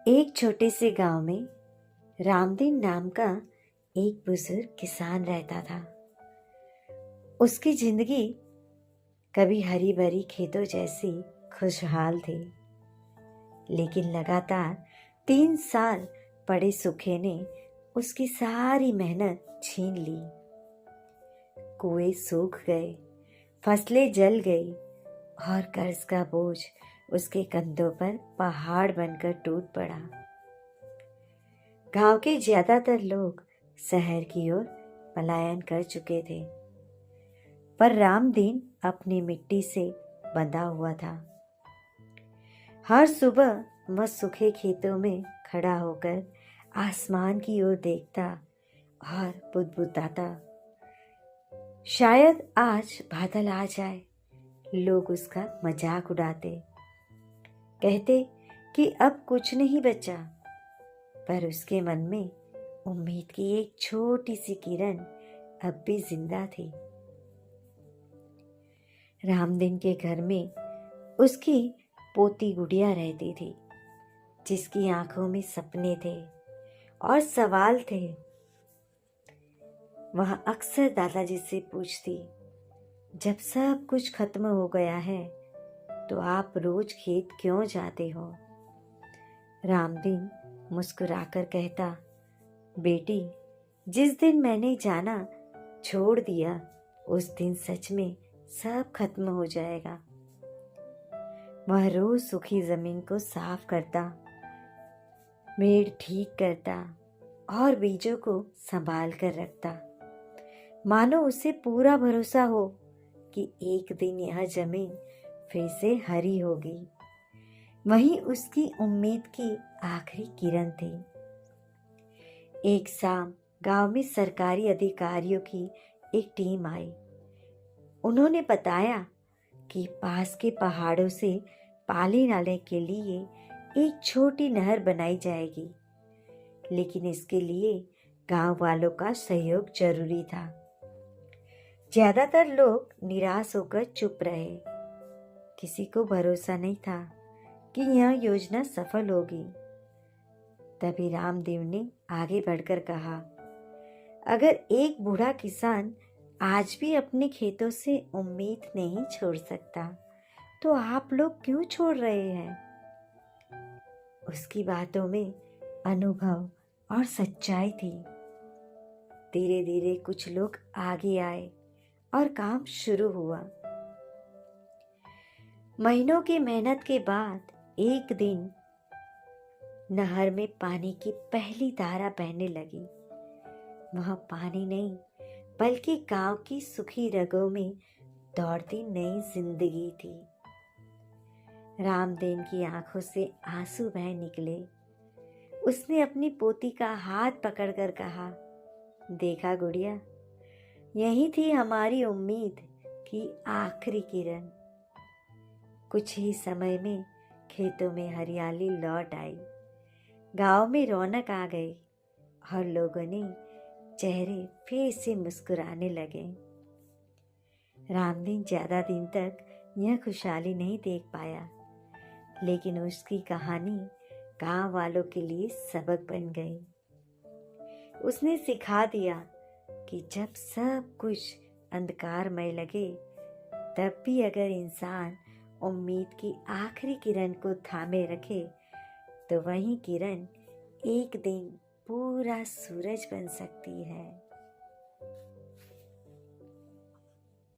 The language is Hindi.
एक छोटे से गांव में रामदीन नाम का एक बुजुर्ग किसान रहता था। उसकी जिंदगी कभी हरी भरी खेतों जैसी खुशहाल थी, लेकिन लगातार 3 साल पड़े सूखे ने उसकी सारी मेहनत छीन ली। कुएं सूख गए, फसलें जल गई और कर्ज का बोझ उसके कंधों पर पहाड़ बनकर टूट पड़ा। गांव के ज्यादातर लोग शहर की ओर पलायन कर चुके थे, पर रामदीन अपनी मिट्टी से बंधा हुआ था। हर सुबह वह सूखे खेतों में खड़ा होकर आसमान की ओर देखता और बुदबुदाता, शायद आज बादल आ जाए। लोग उसका मजाक उड़ाते, कहते कि अब कुछ नहीं बचा, पर उसके मन में उम्मीद की एक छोटी सी किरण अब भी जिंदा थी। रामदीन के घर में उसकी पोती गुड़िया रहती थी, जिसकी आंखों में सपने थे और सवाल थे। वह अक्सर दादाजी से पूछती, जब सब कुछ खत्म हो गया है तो आप रोज खेत क्यों जाते हो? रामदीन मुस्कुराकर कहता, बेटी, जिस दिन मैंने जाना छोड़ दिया उस दिन सच में सब खत्म हो जाएगा। वह रोज सूखी जमीन को साफ करता, मेड़ ठीक करता और बीजों को संभाल कर रखता, मानो उसे पूरा भरोसा हो कि एक दिन यह जमीन फिर से हरी होगी। वही उसकी उम्मीद की आखिरी किरण थी। एक शाम गांव में सरकारी अधिकारियों की एक टीम आई। उन्होंने बताया कि पास के पहाड़ों से पानी लाने के लिए एक छोटी नहर बनाई जाएगी, लेकिन इसके लिए गांव वालों का सहयोग जरूरी था। ज्यादातर लोग निराश होकर चुप रहे। किसी को भरोसा नहीं था कि यह योजना सफल होगी। तभी रामदेव ने आगे बढ़कर कहा, अगर एक बूढ़ा किसान आज भी अपने खेतों से उम्मीद नहीं छोड़ सकता, तो आप लोग क्यों छोड़ रहे हैं? उसकी बातों में अनुभव और सच्चाई थी। धीरे धीरे कुछ लोग आगे आए और काम शुरू हुआ। महीनों की मेहनत के बाद एक दिन नहर में पानी की पहली धारा बहने लगी। वह पानी नहीं, बल्कि गांव की सूखी रगों में दौड़ती नई जिंदगी थी। रामदेव की आंखों से आंसू बह निकले। उसने अपनी पोती का हाथ पकड़कर कहा, देखा गुड़िया, यही थी हमारी उम्मीद की आखिरी किरण। कुछ ही समय में खेतों में हरियाली लौट आई, गांव में रौनक आ गई और लोगों ने चेहरे फिर से मुस्कुराने लगे। रामदीन ज्यादा दिन तक यह खुशहाली नहीं देख पाया, लेकिन उसकी कहानी गांव वालों के लिए सबक बन गई। उसने सिखा दिया कि जब सब कुछ अंधकारमय लगे, तब भी अगर इंसान उम्मीद की आखिरी किरण को थामे रखे, तो वही किरण एक दिन पूरा सूरज बन सकती है।